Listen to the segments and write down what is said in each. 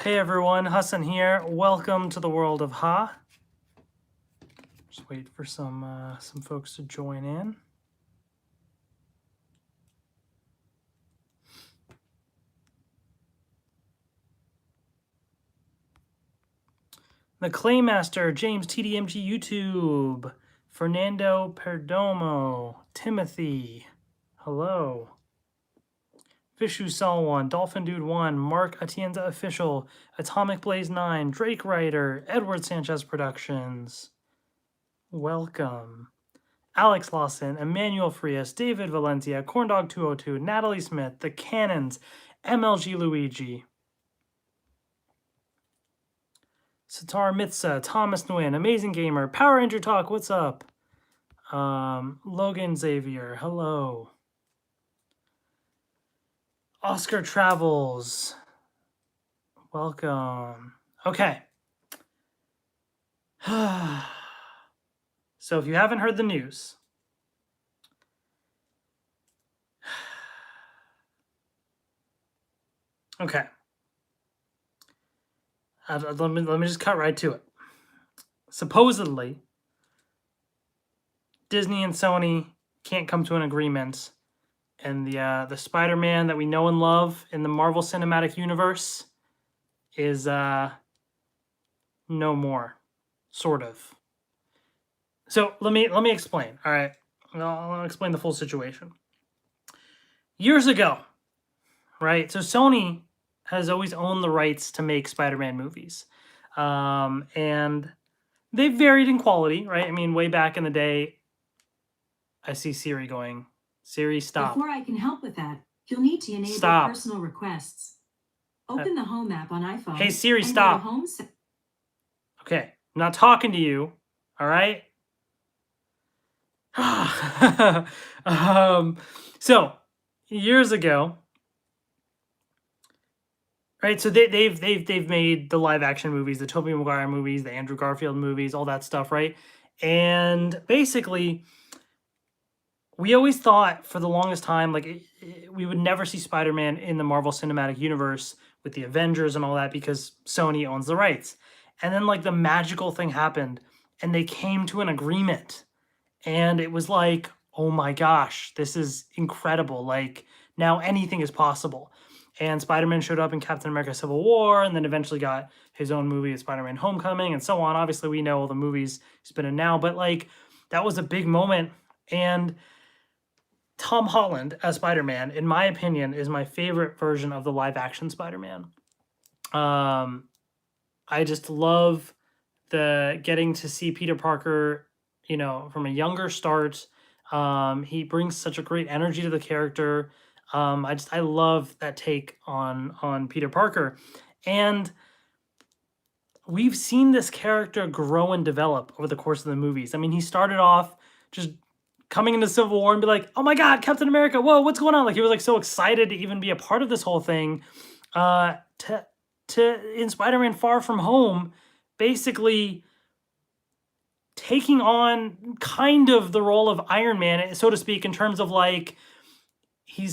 Hey everyone, Hassan here. Welcome to the world of Ha. Just wait for some folks to join in. The Claymaster, James TDMG YouTube, Fernando Perdomo, Timothy, hello. Vishu Salwan, Dolphin Dude 1, Mark Atienza Official, Atomic Blaze 9, Drake Writer, Edward Sanchez Productions. Welcome. Alex Lawson, Emmanuel Frias, David Valencia, Corndog202, Natalie Smith, The Cannons, MLG Luigi, Sitar Mitsa, Thomas Nguyen, Amazing Gamer, Power Ranger Talk, what's up? Logan Xavier, hello. Oscar Travels, welcome. Okay. So if you haven't heard the news, okay. Let me just cut right to it. Supposedly, Disney and Sony can't come to an agreement, and the Spider-Man that we know and love in the Marvel Cinematic Universe is no more, sort of. So let me explain. All right, I'll explain the full situation. Years ago, right? So Sony has always owned the rights to make Spider-Man movies, and they varied in quality, right? I mean, way back in the day, I see Siri going. Siri, stop. Before I can help with that, you'll need to enable personal requests. Open the Home app on iPhone. Hey Siri, stop. Okay, I'm not talking to you. All right. So years ago, right? So they've made the live action movies, the Tobey Maguire movies, the Andrew Garfield movies, all that stuff, right? And basically, we always thought for the longest time, like we would never see Spider-Man in the Marvel Cinematic Universe with the Avengers and all that because Sony owns the rights. And then like the magical thing happened and they came to an agreement. And it was like, oh my gosh, this is incredible. Like now anything is possible. And Spider-Man showed up in Captain America Civil War and then eventually got his own movie, Spider-Man Homecoming, and so on. Obviously, we know all the movies he's been in now, but like that was a big moment. And Tom Holland as Spider-Man, in my opinion, is my favorite version of the live-action Spider-Man. I just love the getting to see Peter Parker, you know, from a younger start. He brings such a great energy to the character. I love that take on Peter Parker, and we've seen this character grow and develop over the course of the movies. I mean, he started off just coming into Civil War and be like, oh my God, Captain America, whoa, what's going on? Like he was like so excited to even be a part of this whole thing. In Spider-Man Far From Home, basically taking on kind of the role of Iron Man, so to speak, in terms of like he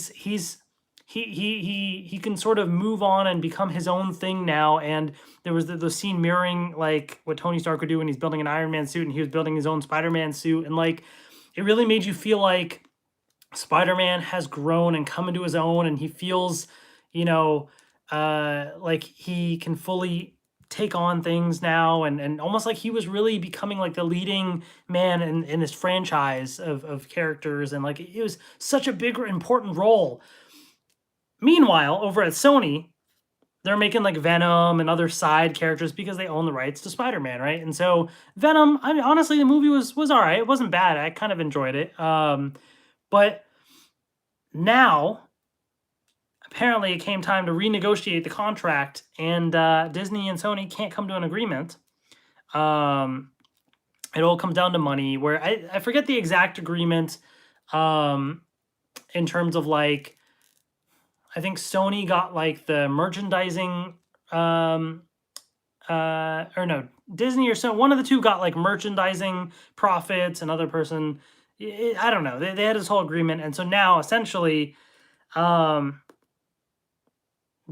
can sort of move on and become his own thing now. And there was the scene mirroring like what Tony Stark would do when he's building an Iron Man suit and he was building his own Spider-Man suit, and like it really made you feel like Spider-Man has grown and come into his own, and he feels, you know, like he can fully take on things now, and almost like he was really becoming like the leading man in this franchise of characters, and like it was such a big, important role. Meanwhile, over at Sony, they're making like Venom and other side characters because they own the rights to Spider-Man, right? And so Venom, I mean, honestly, the movie was all right. It wasn't bad. I kind of enjoyed it. But now, apparently, it came time to renegotiate the contract, and Disney and Sony can't come to an agreement. It all comes down to money. Where I forget the exact agreement in terms of like, I think Sony got like the merchandising, or no, Disney or so. One of the two got like merchandising profits, another person, I don't know. They had this whole agreement, and so now essentially,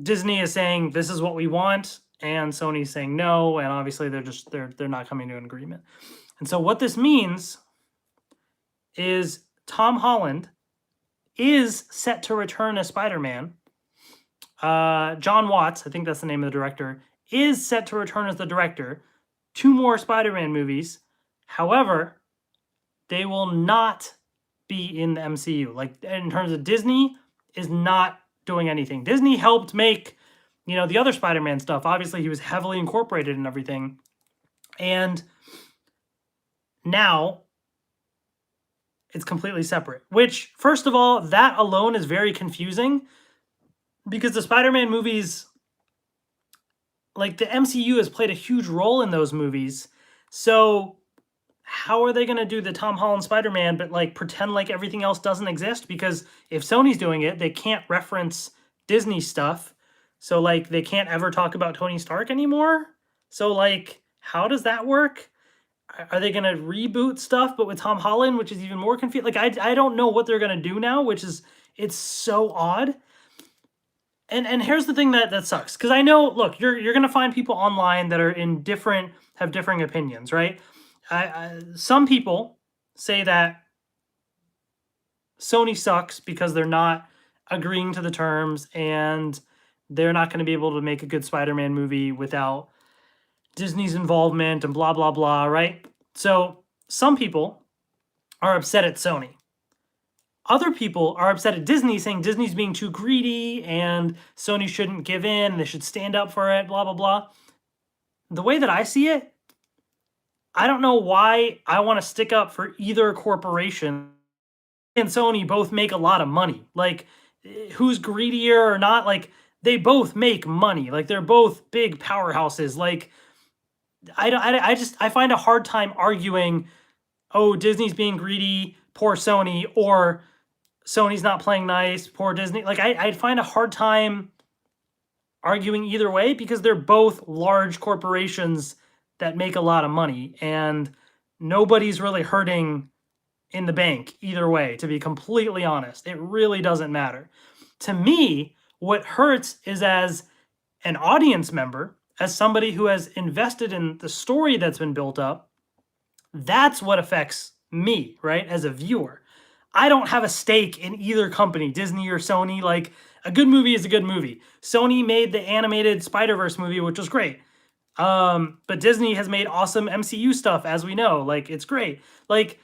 Disney is saying this is what we want, and Sony's saying no, and obviously they're not coming to an agreement. And so what this means is Tom Holland is set to return as Spider-Man. John Watts, I think that's the name of the director, is set to return as the director. 2 more Spider-Man movies. However, they will not be in the MCU. Like, in terms of Disney, is not doing anything. Disney helped make, the other Spider-Man stuff. Obviously, he was heavily incorporated in everything. And now it's completely separate. Which, first of all, that alone is very confusing because the Spider-Man movies, like, the MCU has played a huge role in those movies. So how are they going to do the Tom Holland Spider-Man but like pretend like everything else doesn't exist? Because if Sony's doing it, they can't reference Disney stuff. So like they can't ever talk about Tony Stark anymore. So like how does that work? Are they going to reboot stuff but with Tom Holland, which is even more confusing? Like I don't know what they're going to do now, which is, it's so odd. And here's the thing that sucks, because I know, look, you're going to find people online that are have differing opinions, right? Some people say that Sony sucks because they're not agreeing to the terms and they're not going to be able to make a good Spider-Man movie without Disney's involvement and blah, blah, blah, right? So some people are upset at Sony. Other people are upset at Disney, saying Disney's being too greedy and Sony shouldn't give in, they should stand up for it, blah, blah, blah. The way that I see it, I don't know why I want to stick up for either corporation. And Sony both make a lot of money. Like, who's greedier or not? Like, they both make money. Like, they're both big powerhouses. Like, I find a hard time arguing, oh, Disney's being greedy, poor Sony, or Sony's not playing nice, poor Disney. Like, I find a hard time arguing either way because they're both large corporations that make a lot of money, and nobody's really hurting in the bank either way, to be completely honest. It really doesn't matter. To me, what hurts is as an audience member, as somebody who has invested in the story that's been built up, that's what affects me, right? As a viewer. I don't have a stake in either company, Disney or Sony. Like, a good movie is a good movie. Sony made the animated Spider-Verse movie, which was great. But Disney has made awesome MCU stuff, as we know. Like, it's great. Like,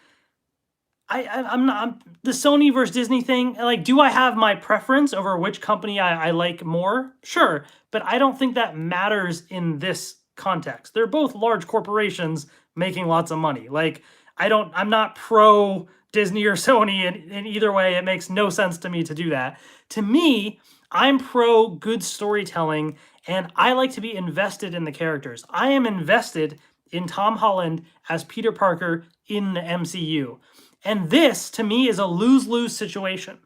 I'm the Sony versus Disney thing. Like, do I have my preference over which company I like more? Sure, but I don't think that matters in this context. They're both large corporations making lots of money. Like, I'm not pro Disney or Sony in either way. It makes no sense to me to do that. To me, I'm pro good storytelling, and I like to be invested in the characters. I am invested in Tom Holland as Peter Parker in the MCU. And this, to me, is a lose-lose situation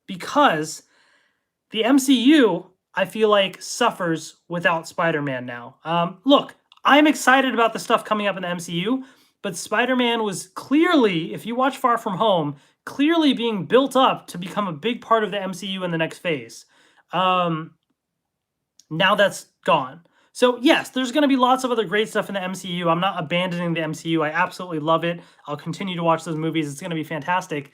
because the MCU, I feel like, suffers without Spider-Man now. Look, I'm excited about the stuff coming up in the MCU, but Spider-Man was clearly, if you watch Far From Home, clearly being built up to become a big part of the MCU in the next phase. Now that's gone. So yes, there's going to be lots of other great stuff in the MCU. I'm not abandoning the MCU. I absolutely love it. I'll continue to watch those movies. It's going to be fantastic.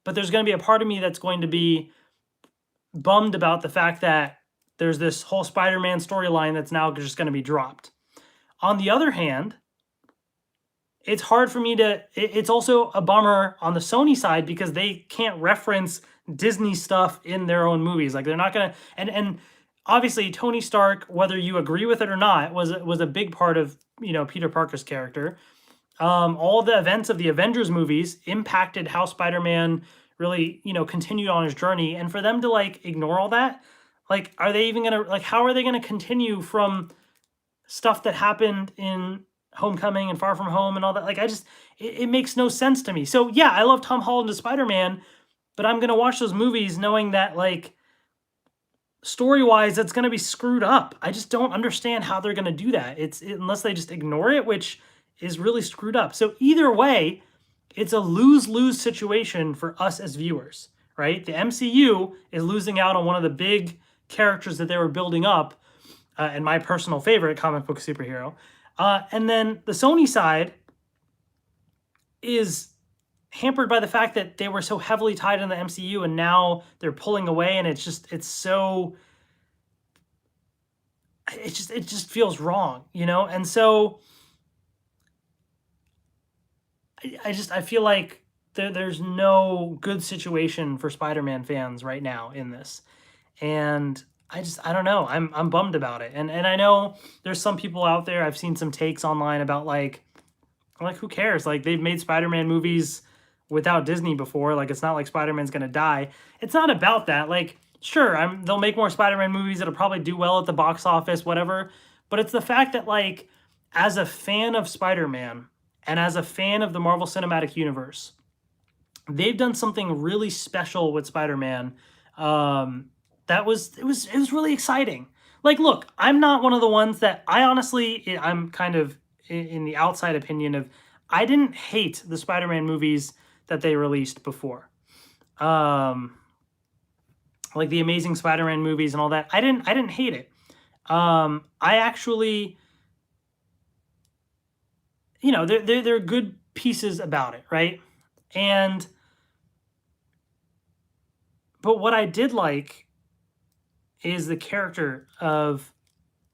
But there's going to be a part of me that's going to be bummed about the fact that there's this whole Spider-Man storyline that's now just going to be dropped. On the other hand, it's hard for me to... It's also a bummer on the Sony side because they can't reference Disney stuff in their own movies. Like, they're not going to... And obviously, Tony Stark, whether you agree with it or not, was a big part of, Peter Parker's character. All the events of the Avengers movies impacted how Spider-Man really, continued on his journey. And for them to, like, ignore all that, like, are they even going to... Like, how are they going to continue from stuff that happened in Homecoming and Far From Home and all that? Like, it makes no sense to me. So, yeah, I love Tom Holland as Spider-Man, but I'm going to watch those movies knowing that, like, story-wise, it's going to be screwed up. I just don't understand how they're going to do that. Unless they just ignore it, which is really screwed up. So either way, it's a lose-lose situation for us as viewers, right? The MCU is losing out on one of the big characters that they were building up, and my personal favorite comic book superhero. And then the Sony side is hampered by the fact that they were so heavily tied in the MCU and now they're pulling away, and it just feels wrong, you know? And so I feel like there's no good situation for Spider-Man fans right now in this. And I don't know. I'm bummed about it. And I know there's some people out there, I've seen some takes online about like who cares? Like they've made Spider-Man movies without Disney before. Like it's not like Spider-Man's gonna die. It's not about that. Like sure, they'll make more Spider-Man movies that'll probably do well at the box office, whatever. But it's the fact that like as a fan of Spider-Man and as a fan of the Marvel Cinematic Universe, they've done something really special with Spider-Man. It was really exciting. Like, look, I'm not one of the ones that I'm kind of in the outside opinion of I didn't hate the Spider-Man movies that they released before. Like the Amazing Spider-Man movies and all that. I didn't hate it. I actually, you know, there are good pieces about it, right? But what I did like is the character of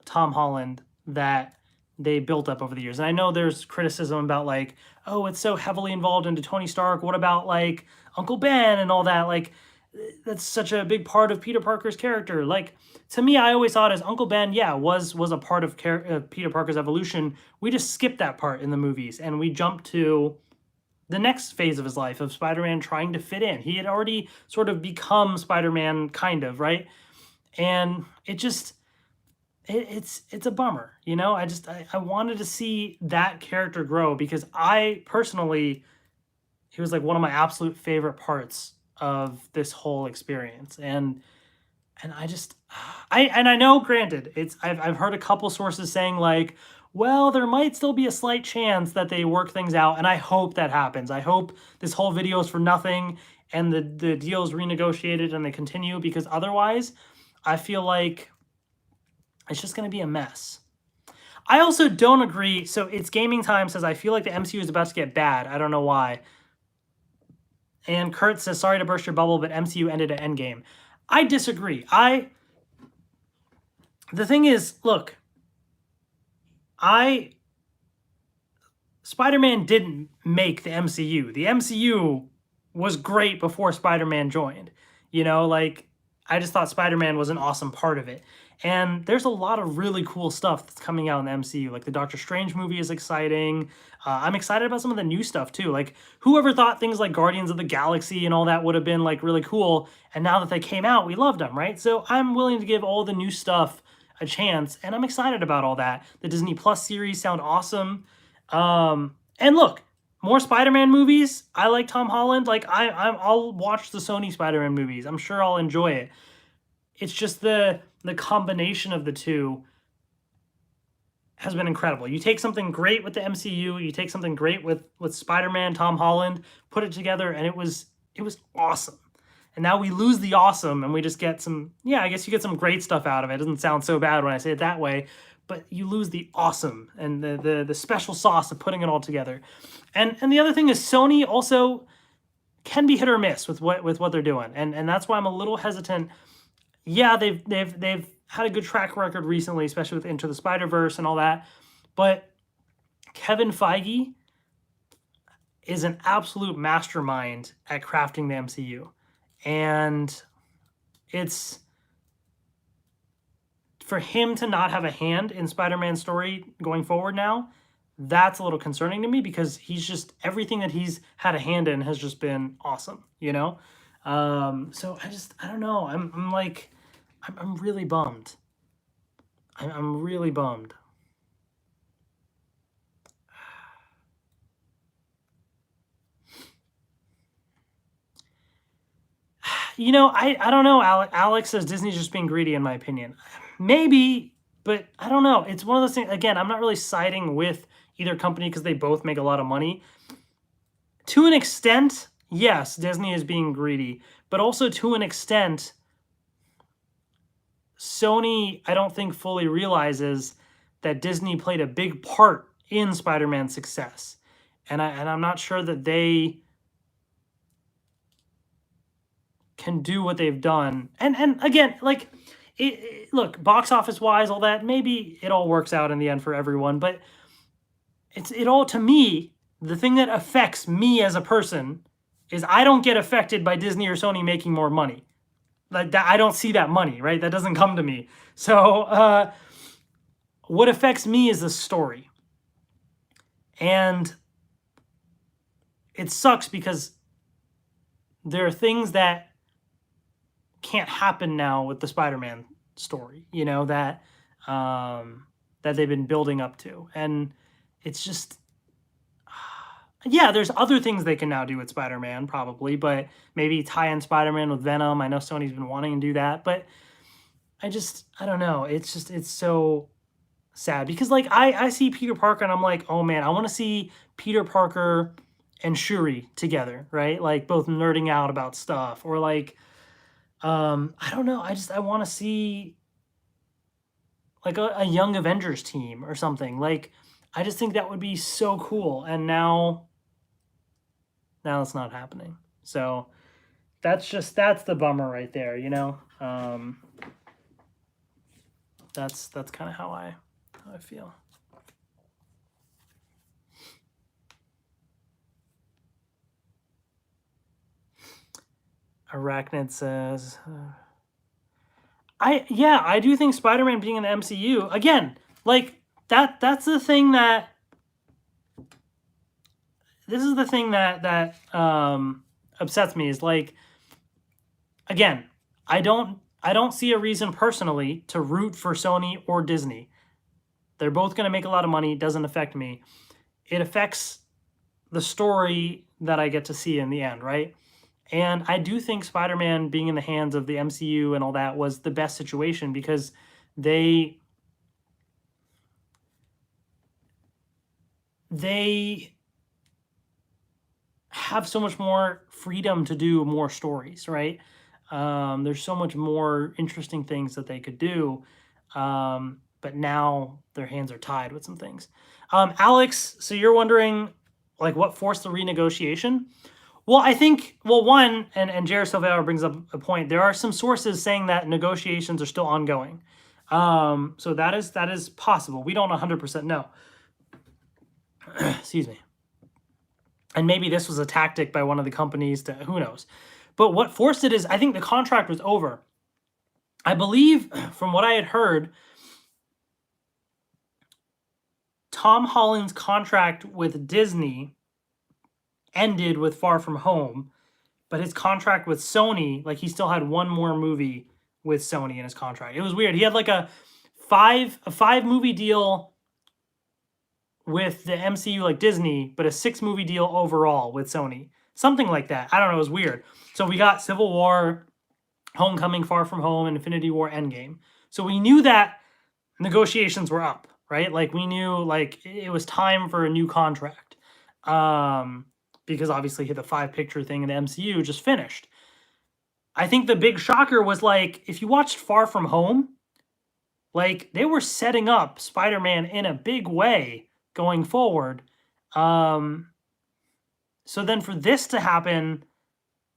Tom Holland that they built up over the years. And I know there's criticism about like, oh, it's so heavily involved into Tony Stark. What about like Uncle Ben and all that? Like that's such a big part of Peter Parker's character. Like to me, I always thought as Uncle Ben, yeah, was a part of Peter Parker's evolution. We just skipped that part in the movies and we jumped to the next phase of his life of Spider-Man trying to fit in. He had already sort of become Spider-Man, kind of, right? And it's a bummer, you know. I wanted to see that character grow because I personally, he was like one of my absolute favorite parts of this whole experience. And I know, granted, I've heard a couple sources saying like, well, there might still be a slight chance that they work things out, and I hope that happens. I hope this whole video is for nothing and the deal is renegotiated and they continue, because otherwise I feel like it's just going to be a mess. I also don't agree. So it's Gaming Time says, I feel like the MCU is about to get bad. I don't know why. And Kurt says, sorry to burst your bubble, but MCU ended at Endgame. I disagree. The thing is, look, Spider-Man didn't make the MCU. The MCU was great before Spider-Man joined. You know, like, I just thought Spider-Man was an awesome part of it. And there's a lot of really cool stuff that's coming out in the MCU. Like the Doctor Strange movie is exciting. I'm excited about some of the new stuff too. Like whoever thought things like Guardians of the Galaxy and all that would have been like really cool. And now that they came out, we loved them, right? So I'm willing to give all the new stuff a chance. And I'm excited about all that. The Disney Plus series sound awesome. And look, more Spider-Man movies. I like Tom Holland. Like I'll watch the Sony Spider-Man movies. I'm sure I'll enjoy it. It's just the combination of the two has been incredible. You take something great with the MCU, you take something great with Spider-Man, Tom Holland, put it together, and it was awesome. And now we lose the awesome, and we just get some, yeah, I guess you get some great stuff out of it. It doesn't sound so bad when I say it that way, but you lose the awesome and the special sauce of putting it all together. And the other thing is Sony also can be hit or miss with what they're doing, and that's why I'm a little hesitant. Yeah, they've had a good track record recently, especially with Into the Spider-Verse and all that. But Kevin Feige is an absolute mastermind at crafting the MCU. And it's for him to not have a hand in Spider-Man's story going forward now, that's a little concerning to me, because he's just, everything that he's had a hand in has just been awesome, you know? So I don't know. I'm really bummed. I'm really bummed. You know, I don't know. Alex says Disney's just being greedy, in my opinion. Maybe, but I don't know. It's one of those things. Again, I'm not really siding with either company because they both make a lot of money. To an extent, yes, Disney is being greedy, but also to an extent, Sony, I don't think fully realizes that Disney played a big part in Spider-Man's success. And I'm not sure that they can do what they've done. And again, like look, box office wise, all that, maybe it all works out in the end for everyone, but it all, to me, the thing that affects me as a person is I don't get affected by Disney or Sony making more money. Like that, I don't see that money, right? That doesn't come to me. So what affects me is the story. And it sucks because there are things that can't happen now with the Spider-Man story, you know, that that they've been building up to. And it's just, yeah, there's other things they can now do with Spider-Man, probably, but maybe tie in Spider-Man with Venom. I know Sony's been wanting to do that, but I don't know. It's so sad because, like, I see Peter Parker and I'm like, oh man, I want to see Peter Parker and Shuri together, right? Like, both nerding out about stuff, or like, I don't know. I want to see like a young Avengers team or something. Like, I just think that would be so cool. And now it's not happening. So that's the bummer right there, you know? That's kind of how I feel. Arachnid says, I do think Spider-Man being in the MCU, again, like, that's the thing that, this is the thing that upsets me, is like, again, I don't see a reason personally to root for Sony or Disney. They're both going to make a lot of money. It doesn't affect me. It affects the story that I get to see in the end, right? And I do think Spider-Man being in the hands of the MCU and all that was the best situation, because they have so much more freedom to do more stories, right? There's so much more interesting things that they could do. But now their hands are tied with some things. Alex, so you're wondering, like, what forced the renegotiation? Well, I think, one, and Jared Silvera brings up a point. There are some sources saying that negotiations are still ongoing. So that is possible. We don't 100% know. Excuse me. And maybe this was a tactic by one of the companies to, who knows. But what forced it is, I think the contract was over. I believe, from what I had heard, Tom Holland's contract with Disney ended with Far From Home, but his contract with Sony, like, he still had one more movie with Sony in his contract. It was weird. He had like a five movie deal with the MCU, like Disney, but a 6-movie deal overall with Sony. Something like that. I don't know. It was weird. So we got Civil War, Homecoming, Far From Home, and Infinity War, Endgame. So we knew that negotiations were up, right? Like, we knew, like, it was time for a new contract. Because obviously the 5-picture thing in the MCU just finished. I think the big shocker was, like, if you watched Far From Home, like, they were setting up Spider-Man in a big way going forward. So then for this to happen,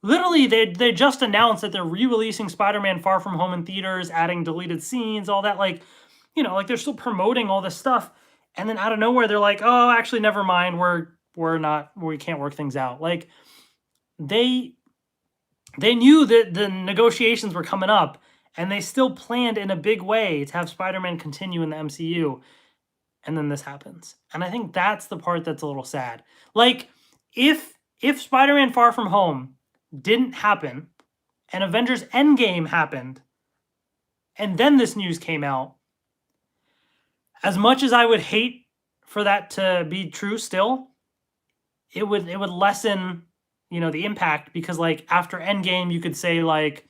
literally they just announced that they're re-releasing Spider-Man Far From Home in theaters, adding deleted scenes, all that, like, you know, like, they're still promoting all this stuff, and then out of nowhere they're like, oh, actually, never mind, we can't work things out. Like, they knew that the negotiations were coming up, and they still planned in a big way to have Spider-Man continue in the MCU. And then this happens. And I think that's the part that's a little sad. Like, if Spider-Man Far From Home didn't happen, and Avengers Endgame happened, and then this news came out, as much as I would hate for that to be true still, it would lessen, you know, the impact, because, like, after Endgame, you could say, like,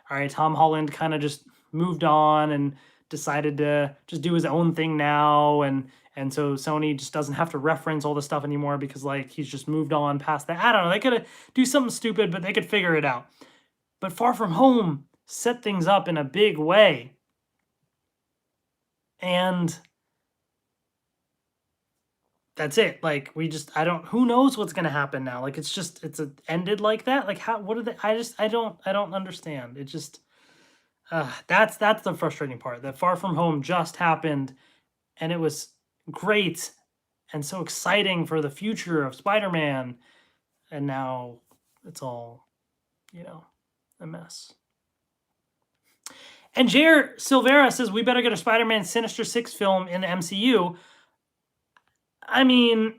all right, Tom Holland kind of just moved on and decided to just do his own thing now, and so Sony just doesn't have to reference all the stuff anymore because, like, he's just moved on past that. I don't know. They could do something stupid, but they could figure it out. But Far From Home set things up in a big way, And that's it. Like I don't, who knows what's gonna happen now? Like it's ended like that. Like how, what are they? I don't understand. It just, that's the frustrating part. That Far From Home just happened, and it was great and so exciting for the future of Spider-Man, and now it's all, a mess. And Jair Silvera says we better get a Spider-Man Sinister Six film in the MCU. I mean,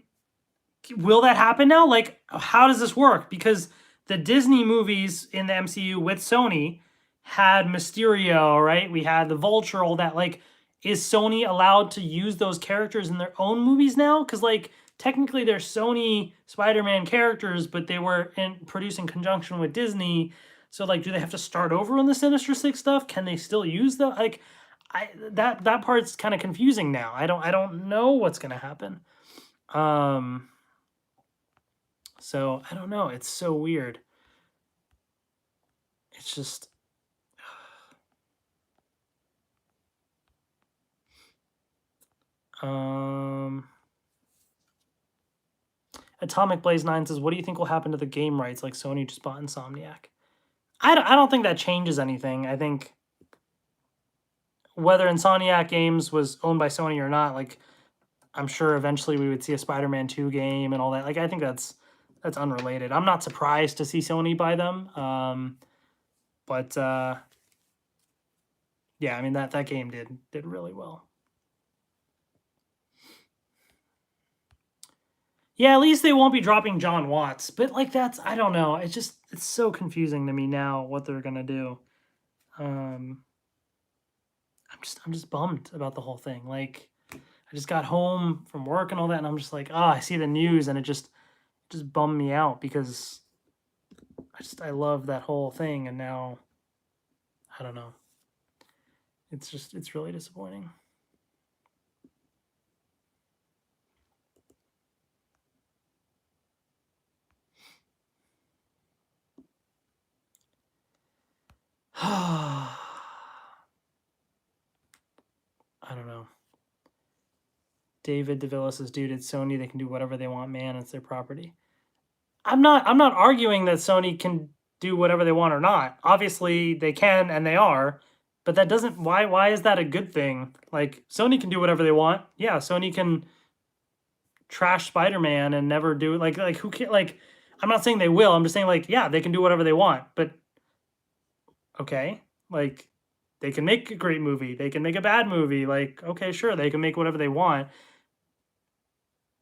will that happen now? Like, how does this work? Because the Disney movies in the MCU with Sony had Mysterio, right? We had the Vulture, all that. Like, is Sony allowed to use those characters in their own movies now? Because, like, technically they're Sony Spider-Man characters, but they were produced in conjunction with Disney. So, like, do they have to start over on the Sinister Six stuff? Can they still use the, like, that part's kind of confusing now. I don't know what's gonna happen. So I don't know. It's so weird. It's just Atomic Blaze 9 says, what do you think will happen to the game rights like Sony just bought Insomniac? I don't think that changes anything. I think whether Insomniac Games was owned by Sony or not, like, I'm sure eventually we would see a Spider-Man 2 game and all that. Like, I think that's unrelated. I'm not surprised to see Sony buy them. But yeah, I mean, that game did really well. Yeah, at least they won't be dropping John Watts. But, like, I don't know. It's so confusing to me now what they're gonna do. I'm just bummed about the whole thing. Like, I just got home from work and all that, and I'm just like, I see the news, and it just bummed me out because I love that whole thing, and now I don't know. It's really disappointing. I don't know. David DeVilla says, dude, it's Sony. They can do whatever they want, man. It's their property. I'm not arguing that Sony can do whatever they want or not. Obviously, they can and they are, but that doesn't, why is that a good thing? Like, Sony can do whatever they want. Yeah, Sony can trash Spider-Man and never do it. Like who can, like, I'm not saying they will. I'm just saying, like, yeah, they can do whatever they want. But okay, like, they can make a great movie. They can make a bad movie. Like, okay, sure, they can make whatever they want.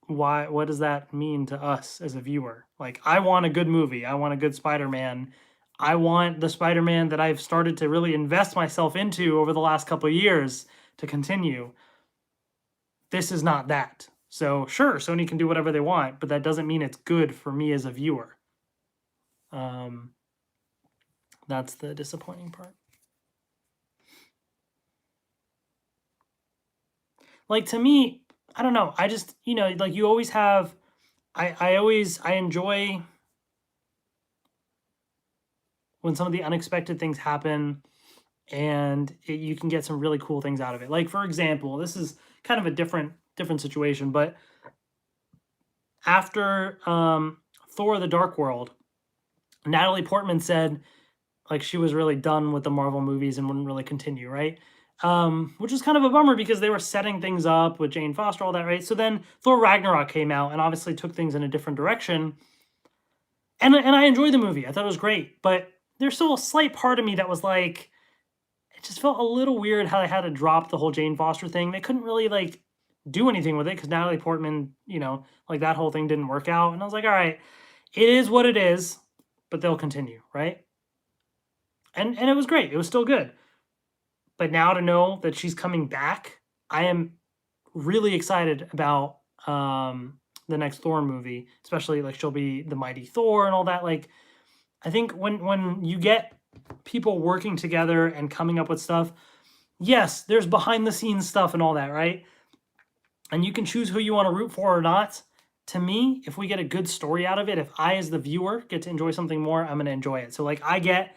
What does that mean to us as a viewer? Like, I want a good movie. I want a good Spider-Man. I want the Spider-Man that I've started to really invest myself into over the last couple of years to continue. This is not that. So sure, Sony can do whatever they want, but that doesn't mean it's good for me as a viewer. That's the disappointing part. Like, to me, I don't know. I just, like, you always have, I enjoy when some of the unexpected things happen and you can get some really cool things out of it. Like, for example, this is kind of a different situation, but after Thor: The Dark World, Natalie Portman said, like, she was really done with the Marvel movies and wouldn't really continue, right? Which is kind of a bummer because they were setting things up with Jane Foster, all that, right? So then Thor Ragnarok came out and obviously took things in a different direction. And I enjoyed the movie. I thought it was great. But there's still a slight part of me that was like, it just felt a little weird how they had to drop the whole Jane Foster thing. They couldn't really, like, do anything with it because Natalie Portman, like, that whole thing didn't work out. And I was like, all right, it is what it is, but they'll continue, right? And it was great. It was still good. But now to know that she's coming back, I am really excited about the next Thor movie, especially, like, she'll be the mighty Thor and all that. Like, I think when you get people working together and coming up with stuff, yes, there's behind the scenes stuff and all that, right? And you can choose who you want to root for or not. To me, if we get a good story out of it, if I as the viewer get to enjoy something more, I'm going to enjoy it. So, like, I get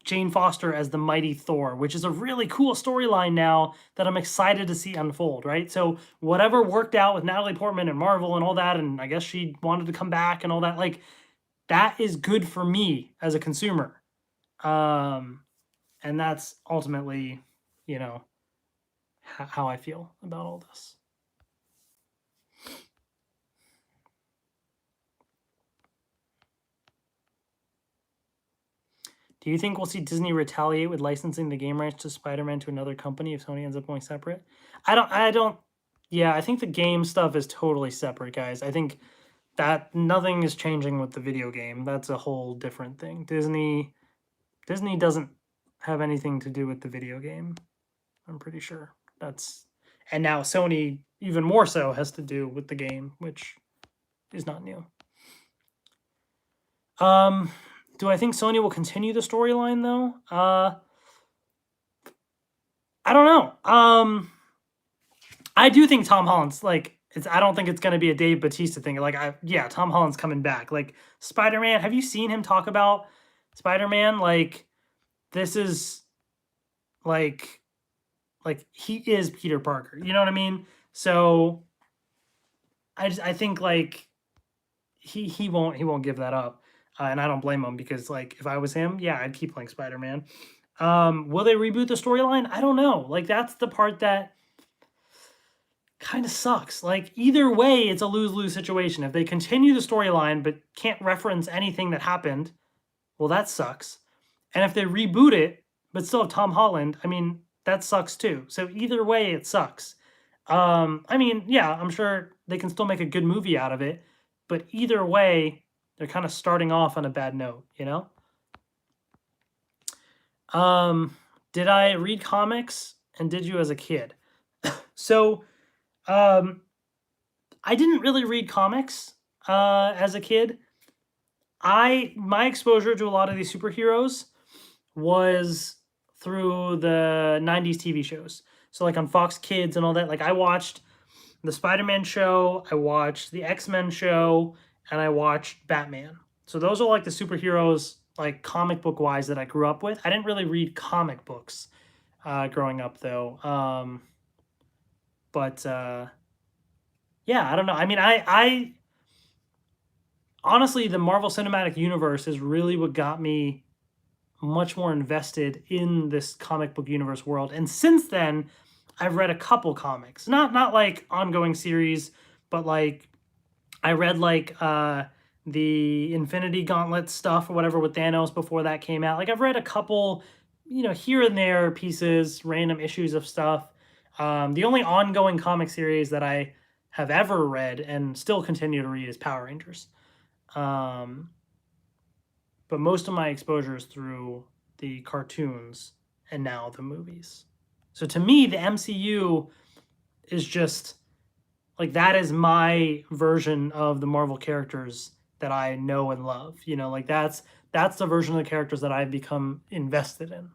Jane Foster as the mighty Thor, which is a really cool storyline now that I'm excited to see unfold, right? So whatever worked out with Natalie Portman and Marvel and all that, and I guess she wanted to come back and all that, like, that is good for me as a consumer. And that's ultimately, you know, how I feel about all this. Do you think we'll see Disney retaliate with licensing the game rights to Spider-Man to another company if Sony ends up going separate? I don't, yeah, I think the game stuff is totally separate, guys. I think that nothing is changing with the video game. That's a whole different thing. Disney doesn't have anything to do with the video game. I'm pretty sure. And now Sony, even more so, has to do with the game, which is not new. Do I think Sony will continue the storyline though? I don't know. I do think Tom Holland's I don't think it's gonna be a Dave Bautista thing. Yeah, Tom Holland's coming back. Like Spider-Man, have you seen him talk about Spider-Man? Like this is like he is Peter Parker. You know what I mean? So I think like he won't give that up. And I don't blame him because like if I was him, yeah, I'd keep playing Spider-Man. Will they reboot the storyline? I don't know. Like that's the part that kind of sucks. Like either way, it's a lose-lose situation. If they continue the storyline but can't reference anything that happened, well, that sucks. And if they reboot it but still have Tom Holland, I mean, that sucks too. So either way, it sucks. I mean, yeah, I'm sure they can still make a good movie out of it, but either way, they're kind of starting off on a bad note, you know? Did I read comics and did you as a kid? So, I didn't really read comics as a kid. My exposure to a lot of these superheroes was through the 90s TV shows. So like on Fox Kids and all that, like I watched the Spider-Man show, I watched the X-Men show, and I watched Batman. So those are like the superheroes, like comic book wise, that I grew up with. I didn't really read comic books growing up though. Yeah, I don't know. I mean, I honestly, the Marvel Cinematic Universe is really what got me much more invested in this comic book universe world. And since then, I've read a couple comics, not like ongoing series, but like I read like the Infinity Gauntlet stuff or whatever with Thanos before that came out. Like I've read a couple, you know, here and there pieces, random issues of stuff. The only ongoing comic series that I have ever read and still continue to read is Power Rangers. But most of my exposure is through the cartoons and now the movies. So to me, the MCU is just like that is my version of the Marvel characters that I know and love. You know, like that's the version of the characters that I've become invested in.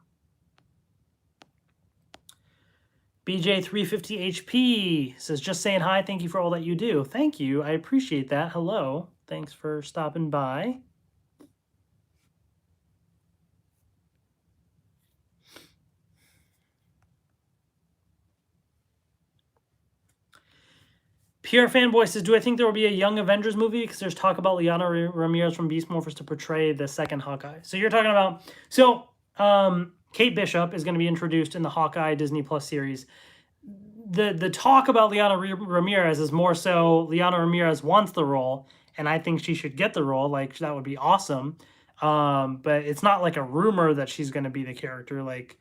BJ350HP says, just saying hi. Thank you for all that you do. Thank you. I appreciate that. Hello. Thanks for stopping by. PR Fanboy says, do I think there will be a Young Avengers movie? Because there's talk about Liana Ramirez from Beast Morphers to portray the second Hawkeye. So you're talking about... So, Kate Bishop is going to be introduced in the Hawkeye Disney Plus series. The talk about Liana Ramirez is more so Liana Ramirez wants the role, and I think she should get the role. Like, that would be awesome. But it's not like a rumor that she's going to be the character. Like,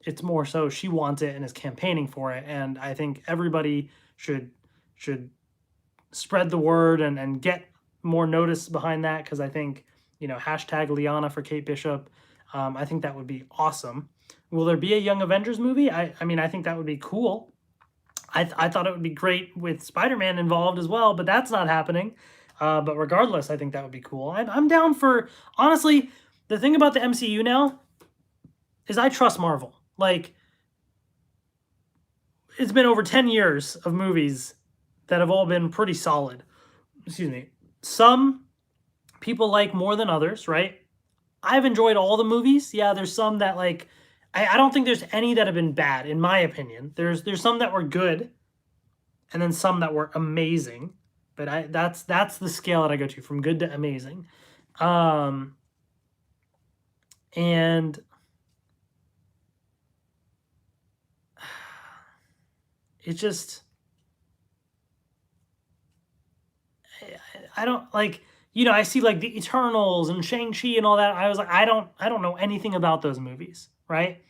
it's more so she wants it and is campaigning for it. And I think everybody should spread the word and get more notice behind that, because I think, you know, hashtag Liana for Kate Bishop. I think that would be awesome. Will there be a Young Avengers movie? I mean, I think that would be cool. I thought it would be great with Spider-Man involved as well, but that's not happening. But regardless, I think that would be cool. I'm down for... Honestly, the thing about the MCU now is I trust Marvel. Like, it's been over 10 years of movies that have all been pretty solid. Excuse me. Some people like more than others, right? I've enjoyed all the movies. Yeah, there's some that like I don't think there's any that have been bad in my opinion. There's some that were good and then some that were amazing. But that's the scale that I go to from good to amazing. Um and it just I don't like I see like the Eternals and Shang-Chi and all that. I was like I don't know anything about those movies, right?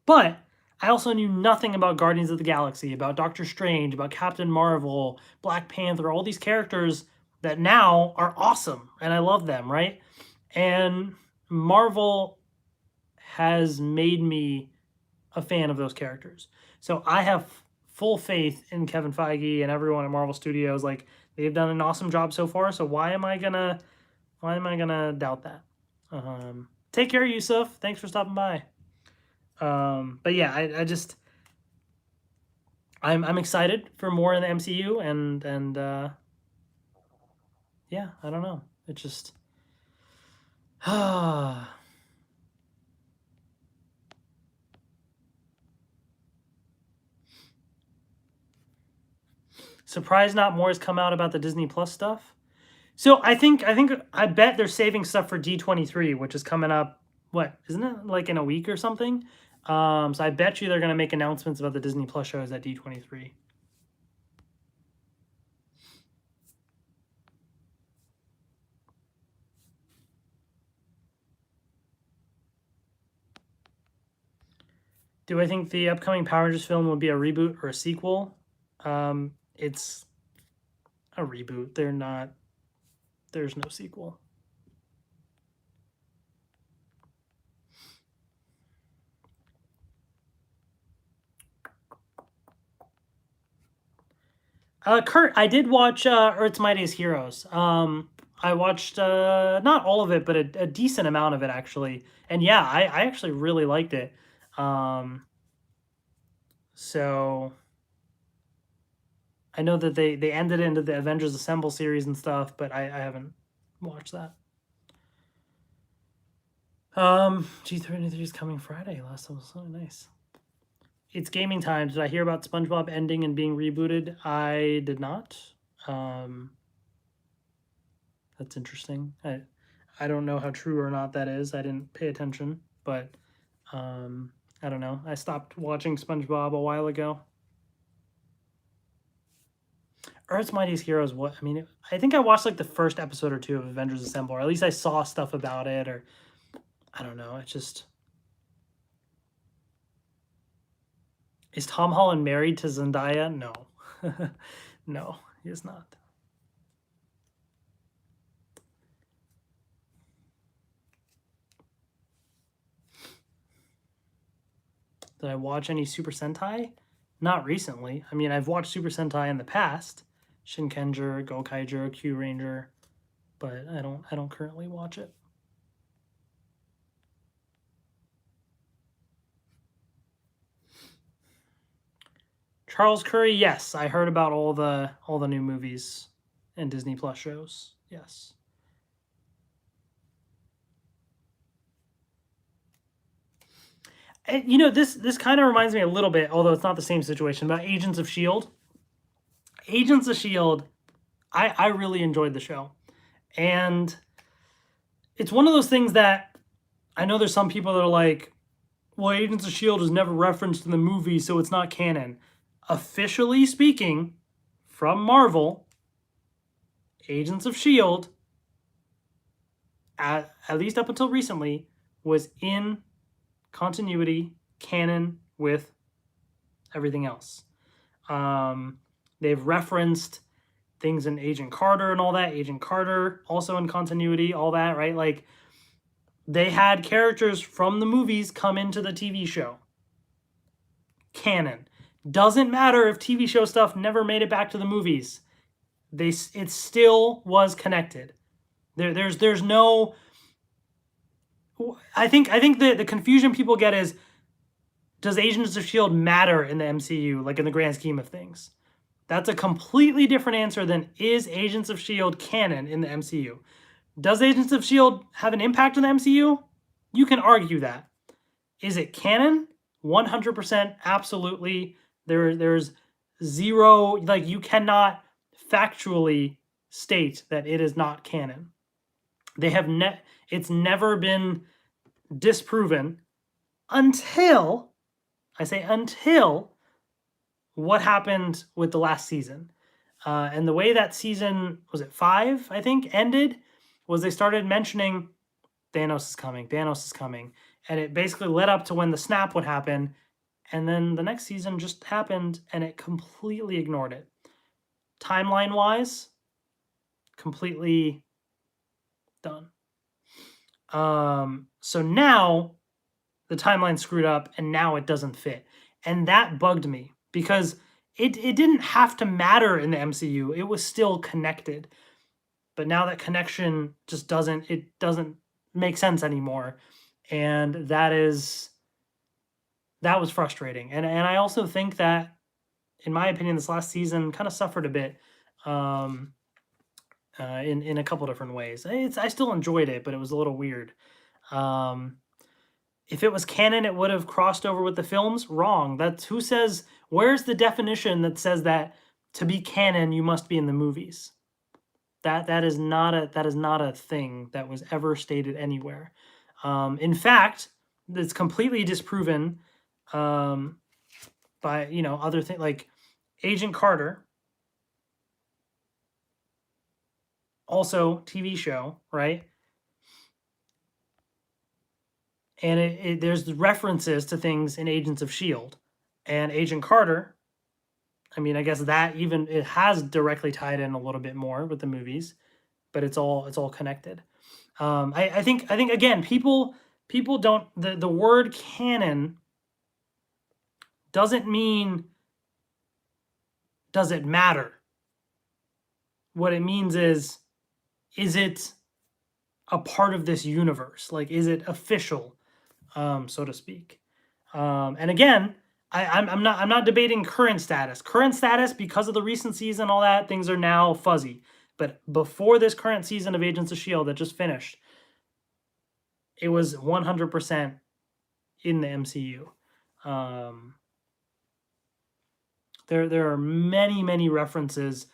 But I also knew nothing about Guardians of the Galaxy, about Doctor Strange, about Captain Marvel, Black Panther, all these characters that now are awesome and I love them, right? And Marvel has made me a fan of those characters. So I have full faith in Kevin Feige and everyone at Marvel Studios. Like they've done an awesome job so far. So why am I gonna doubt that? Take care, Yusuf. Thanks for stopping by. But yeah, I just I'm excited for more in the MCU and yeah, I don't know. It just surprised not more has come out about the Disney Plus stuff. So I bet they're saving stuff for D23, which is coming up. What isn't it like in a week or something? So I bet you they're gonna make announcements about the Disney Plus shows at D23. Do I think the upcoming Power Rangers film will be a reboot or a sequel? It's a reboot. There's no sequel. Kurt, I did watch Earth's Mightiest Heroes. I watched not all of it, but a decent amount of it actually. And yeah, I actually really liked it. So I know that they ended into the Avengers Assemble series and stuff, but I haven't watched that. G33 is coming Friday. Last time was so nice. It's gaming time. Did I hear about SpongeBob ending and being rebooted? I did not. That's interesting. I don't know how true or not that is. I didn't pay attention, but I don't know. I stopped watching SpongeBob a while ago. Earth's Mightiest Heroes. What I mean, I think I watched like the first episode or two of Avengers Assemble, or at least I saw stuff about it, or I don't know. It's just. Is Tom Holland married to Zendaya? No. No, he is not. Did I watch any Super Sentai? Not recently. I mean, I've watched Super Sentai in the past. Shinkenger, Gokaiger, Q Ranger, but I don't currently watch it. Charles Curry, yes, I heard about all the new movies and Disney Plus shows. Yes. And, this kind of reminds me a little bit, although it's not the same situation, about Agents of S.H.I.E.L.D. Agents of S.H.I.E.L.D., I really enjoyed the show. And it's one of those things that I know there's some people that are like, well, Agents of S.H.I.E.L.D. is never referenced in the movie, so it's not canon. Officially speaking, from Marvel, Agents of S.H.I.E.L.D., at least up until recently, was in continuity, canon with everything else. They've referenced things in Agent Carter and all that. Agent Carter also in continuity, all that, right? Like, they had characters from the movies come into the TV show. Canon. Doesn't matter if TV show stuff never made it back to the movies. It still was connected. There's no. I think the confusion people get is, does Agents of S.H.I.E.L.D. matter in the MCU, like in the grand scheme of things? That's a completely different answer than, is Agents of S.H.I.E.L.D. canon in the MCU? Does Agents of S.H.I.E.L.D. have an impact on the MCU? You can argue that. Is it canon? 100% absolutely. There's zero, like, you cannot factually state that it is not canon. They have it's never been disproven until, I say until, what happened with the last season. And the way that season, was it 5, I think, ended, was they started mentioning Thanos is coming, Thanos is coming. And it basically led up to when the snap would happen. And then the next season just happened and it completely ignored it. Timeline-wise, completely done. So now the timeline screwed up and now it doesn't fit. And that bugged me because it didn't have to matter in the MCU. It was still connected. But now that connection just doesn't make sense anymore. And that was frustrating. And I also think that, in my opinion, this last season kind of suffered a bit in a couple different ways. I still enjoyed it, but it was a little weird. If it was canon, it would have crossed over with the films. Wrong. That's who says. Where's the definition that says that to be canon you must be in the movies? That is not a thing that was ever stated anywhere. In fact, it's completely disproven by other things like Agent Carter. Also TV show, right? And there's references to things in Agents of S.H.I.E.L.D. And Agent Carter, I mean, I guess that even it has directly tied in a little bit more with the movies, but it's all connected. I think again, people don't, the word canon doesn't mean does it matter. What it means is it a part of this universe? Like, is it official, so to speak? And again, I'm not debating current status. Current status, because of the recent season, all that, things are now fuzzy. But before this current season of Agents of S.H.I.E.L.D. that just finished, it was 100% in the MCU. There are many references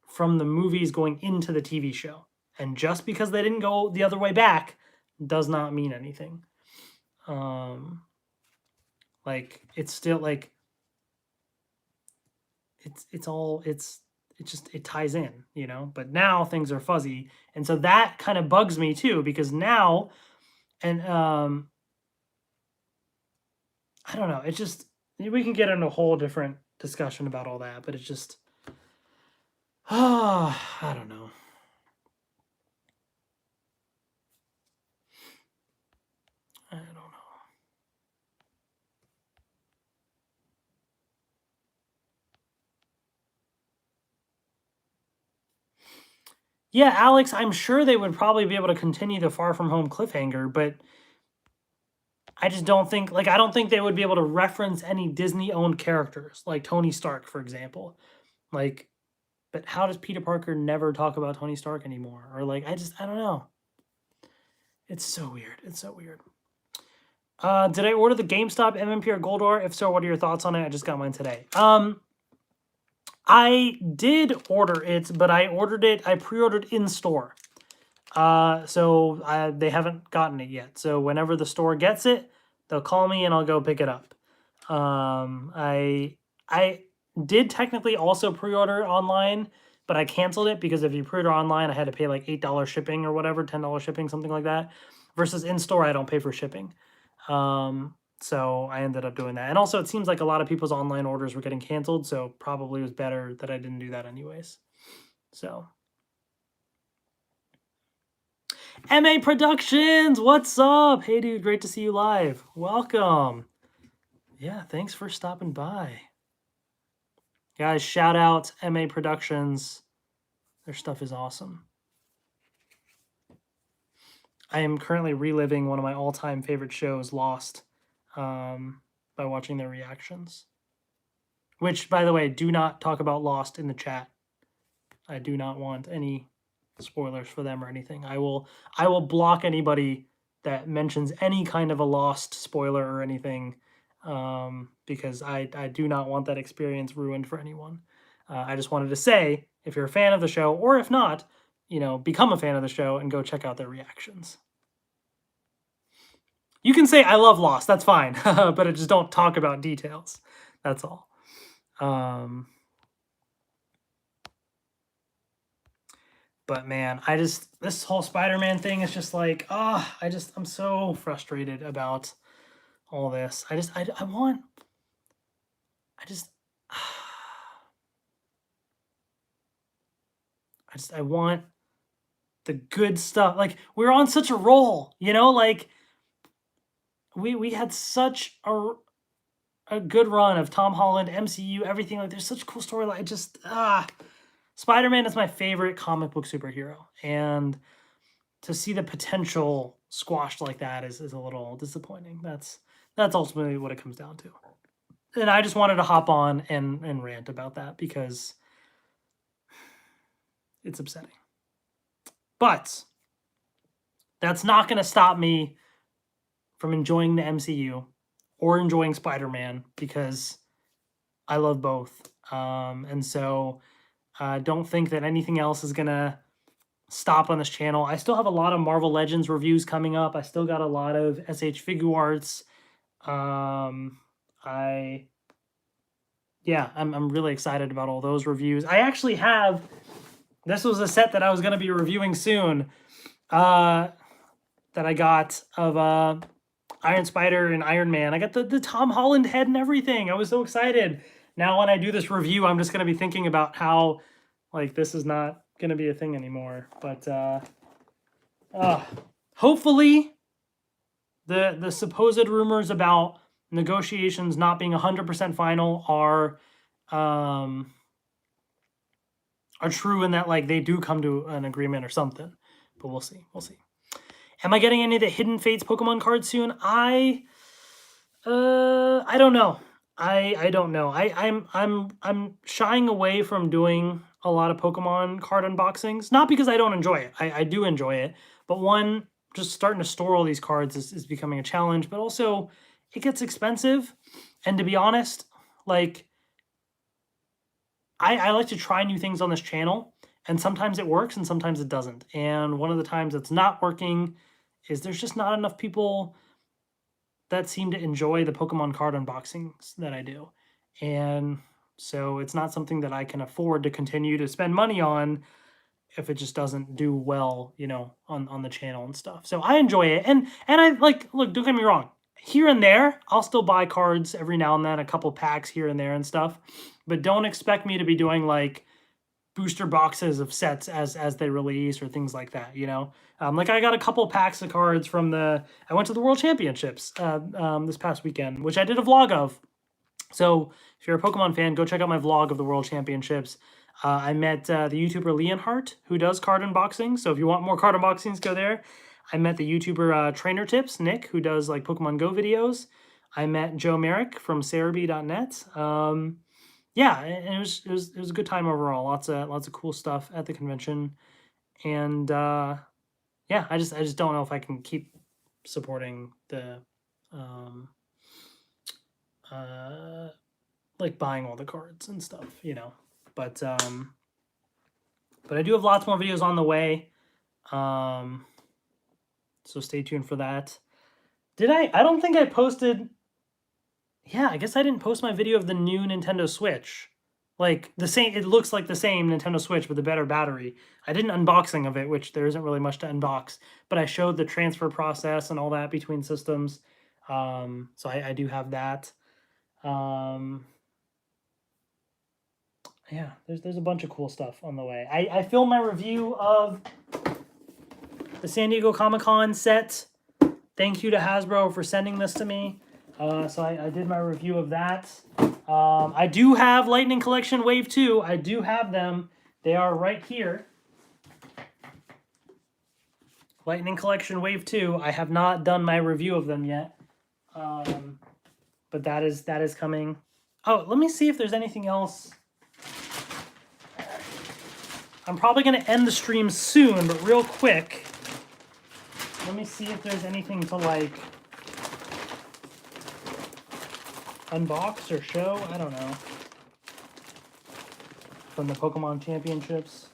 from the movies going into the TV show. And just because they didn't go the other way back does not mean anything. Like, it's still like it ties in, but now things are fuzzy. And so that kind of bugs me too, because now, and I don't know, it's just, we can get into a whole different discussion about all that, but it's just, I don't know. I don't know. Yeah, Alex, I'm sure they would probably be able to continue the Far From Home cliffhanger, but I just don't think, like, I don't think they would be able to reference any Disney-owned characters, like Tony Stark, for example. Like, but how does Peter Parker never talk about Tony Stark anymore? Or, like, I don't know. It's so weird. It's so weird. Did I order the GameStop MMP or Gold Bar? If so, what are your thoughts on it? I just got mine today. I did order it, but I pre-ordered in store. So they haven't gotten it yet. So whenever the store gets it, they'll call me and I'll go pick it up. I did technically also pre-order online, but I canceled it because if you pre-order online, I had to pay like $8 shipping or whatever, $10 shipping, something like that. Versus in store, I don't pay for shipping. So I ended up doing that. And also, it seems like a lot of people's online orders were getting canceled, so probably it was better that I didn't do that anyways. So. MA Productions, what's up? Hey, dude, great to see you live. Welcome. Yeah, thanks for stopping by. Guys, shout out MA Productions. Their stuff is awesome. I am currently reliving one of my all-time favorite shows, Lost, by watching their reactions. Which, by the way, do not talk about Lost in the chat. I do not want any spoilers for them or anything. I will block anybody that mentions any kind of a Lost spoiler or anything, because I do not want that experience ruined for anyone. I just wanted to say, if you're a fan of the show, or if not, you know, become a fan of the show and go check out their reactions. You can say I love Lost, that's fine, but just don't talk about details. That's all. But man, this whole Spider-Man thing is just like, I'm so frustrated about all this. I want the good stuff. Like, we're on such a roll, you know, like we had such a good run of Tom Holland, MCU, everything. Like, there's such a cool storyline. Spider-Man is my favorite comic book superhero, and to see the potential squashed like that is a little disappointing. That's ultimately what it comes down to. And I just wanted to hop on and rant about that because it's upsetting. But that's not going to stop me from enjoying the MCU or enjoying Spider-Man, because I love both. And so don't think that anything else is going to stop on this channel. I still have a lot of Marvel Legends reviews coming up. I still got a lot of SH Figure Arts. I'm really excited about all those reviews. I actually have, this was a set that I was going to be reviewing soon, that I got of Iron Spider and Iron Man. I got the Tom Holland head and everything. I was so excited. Now when I do this review, I'm just going to be thinking about how, like, this is not going to be a thing anymore. But hopefully the supposed rumors about negotiations not being 100% final are true, and that, like, they do come to an agreement or something. But we'll see. Am I getting any of the Hidden Fates Pokemon cards soon? I don't know. I don't know. I'm shying away from doing a lot of Pokemon card unboxings. Not because I don't enjoy it. I do enjoy it. But one, just starting to store all these cards is becoming a challenge. But also, it gets expensive. And to be honest, like, I like to try new things on this channel. And sometimes it works and sometimes it doesn't. And one of the times it's not working is there's just not enough people that seem to enjoy the Pokemon card unboxings that I do. And so it's not something that I can afford to continue to spend money on if it just doesn't do well, you know, on the channel and stuff. So I enjoy it. And I like, look, don't get me wrong. Here and there, I'll still buy cards every now and then, a couple packs here and there and stuff. But don't expect me to be doing, like, booster boxes of sets as they release or things like that, you know? Like, I got a couple packs of cards from I went to the World Championships this past weekend, which I did a vlog of. So if you're a Pokemon fan, go check out my vlog of the World Championships. I met the YouTuber Leonhardt, who does card unboxing. So if you want more card unboxings, go there. I met the YouTuber Trainer Tips, Nick, who does, like, Pokemon Go videos. I met Joe Merrick from Cerebi.net. Yeah, and it was a good time overall. Lots of cool stuff at the convention, and yeah, I just don't know if I can keep supporting the like, buying all the cards and stuff, you know. But I do have lots more videos on the way, so stay tuned for that. I don't think I posted. Yeah, I guess I didn't post my video of the new Nintendo Switch. Like, the same, it looks like the same Nintendo Switch with a better battery. I did an unboxing of it, which there isn't really much to unbox, but I showed the transfer process and all that between systems. So I do have that. Yeah, there's a bunch of cool stuff on the way. I filmed my review of the San Diego Comic-Con set. Thank you to Hasbro for sending this to me. So I did my review of that. I do have Lightning Collection Wave 2. I do have them. They are right here. Lightning Collection Wave 2. I have not done my review of them yet. But that is coming. Oh, let me see if there's anything else. I'm probably going to end the stream soon, but real quick, let me see if there's anything to, like, unbox or show. I don't know. From the Pokemon Championships.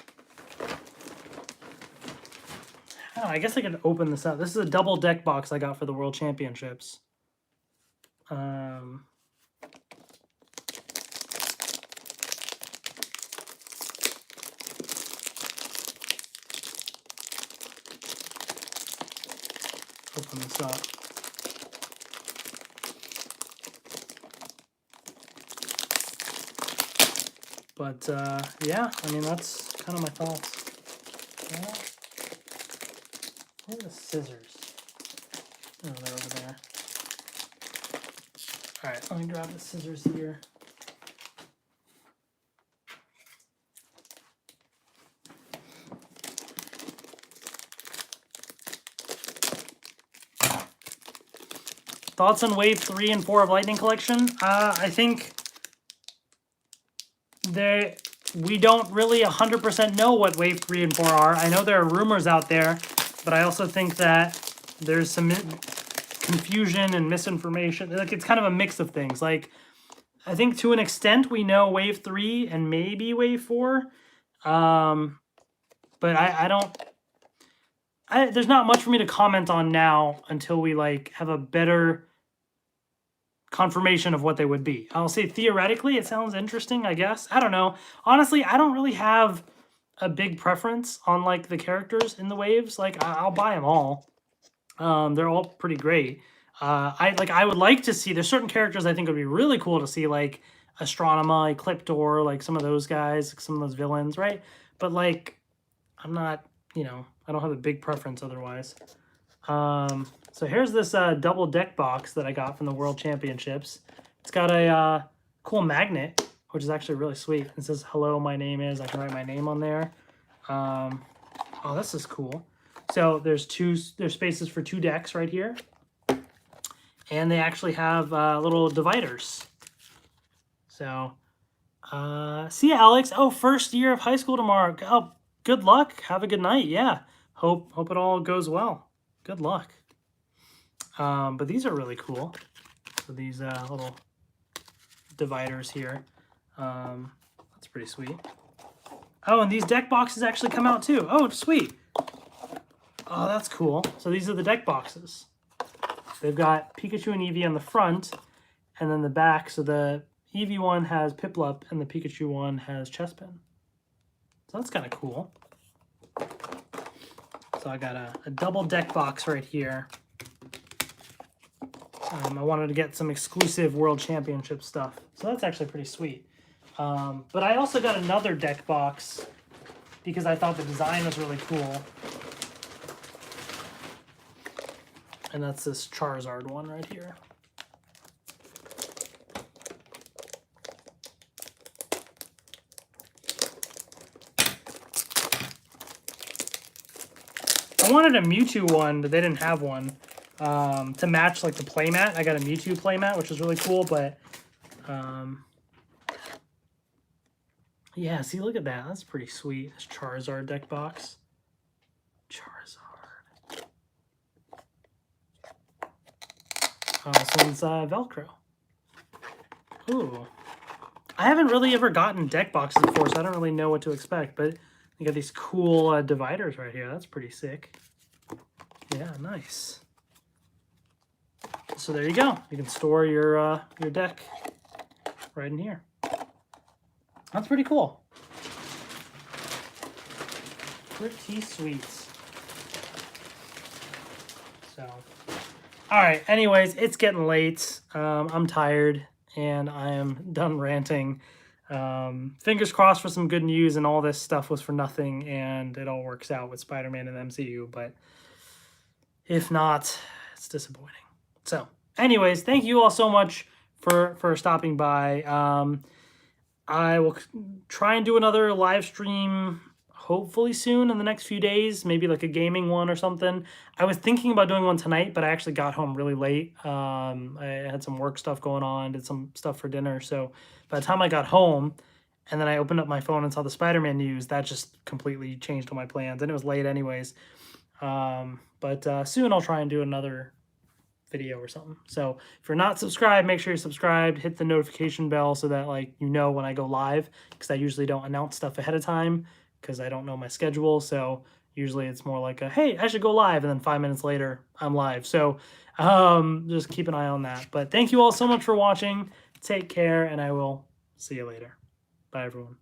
Oh, I guess I could open this up. This is a double deck box I got for the World Championships. Open this up. But yeah, I mean, that's kind of my thoughts. Where are the scissors? Oh, they're over there. All right, let me grab the scissors here. Thoughts on Wave 3 and 4 of Lightning Collection? I think we don't really 100% know what Wave 3 and 4 are. I know there are rumors out there, but I also think that there's some confusion and misinformation. Like, it's kind of a mix of things. Like, I think to an extent we know Wave 3 and maybe Wave 4. But there's not much for me to comment on now until we, like, have a better confirmation of what they would be. I'll say theoretically it sounds interesting, I guess. I don't know. Honestly, I don't really have a big preference on, like, the characters in the waves. Like, I'll buy them all. They're all pretty great. I would like to see, there's certain characters I think would be really cool to see, like Astronema, Ecliptor, like some of those guys, some of those villains, right? But, like, I'm not, you know, I don't have a big preference otherwise. So here's this double deck box that I got from the World Championships. It's got a cool magnet, which is actually really sweet. It says, hello, my name is. I can write my name on there. Oh, this is cool. So there's spaces for 2 decks right here. And they actually have little dividers. So, see you, Alex. Oh, first year of high school tomorrow. Oh, good luck. Have a good night. Yeah. Hope it all goes well. Good luck. But these are really cool. So these little dividers here. That's pretty sweet. Oh, and these deck boxes actually come out too. Oh, sweet. Oh, that's cool. So these are the deck boxes. They've got Pikachu and Eevee on the front, and then the back. So the Eevee one has Piplup, and the Pikachu one has Chespin. So that's kind of cool. So I got a double deck box right here. I wanted to get some exclusive World Championship stuff. So that's actually pretty sweet. But I also got another deck box because I thought the design was really cool. And that's this Charizard one right here. I wanted a Mewtwo one, but they didn't have one. To match, like, the playmat. I got a Mewtwo playmat, which was really cool, but yeah, see, look at that. That's pretty sweet. This Charizard deck box. Charizard. This one's Velcro. Ooh. I haven't really ever gotten deck boxes before, so I don't really know what to expect, but you got these cool dividers right here. That's pretty sick. Yeah, nice. So there you go. You can store your deck right in here. That's pretty cool. Pretty sweet. So, all right. Anyways, it's getting late. I'm tired and I am done ranting. Fingers crossed for some good news, and all this stuff was for nothing, and it all works out with Spider-Man and the MCU. But if not, it's disappointing. So, anyways, thank you all so much for stopping by. I will try and do another live stream hopefully soon in the next few days, maybe like a gaming one or something. I was thinking about doing one tonight, but I actually got home really late. I had some work stuff going on, did some stuff for dinner. So by the time I got home, and then I opened up my phone and saw the Spider-Man news. That just completely changed all my plans, and it was late anyways. But soon I'll try and do another video or something. So if you're not subscribed, make sure you're subscribed. Hit the notification bell so that like you know when I go live, because I usually don't announce stuff ahead of time because I don't know my schedule. So usually it's more like a, hey, I should go live, and then 5 minutes later I'm live. So just keep an eye on that. But thank you all so much for watching. Take care, and I will see you later. Bye, everyone.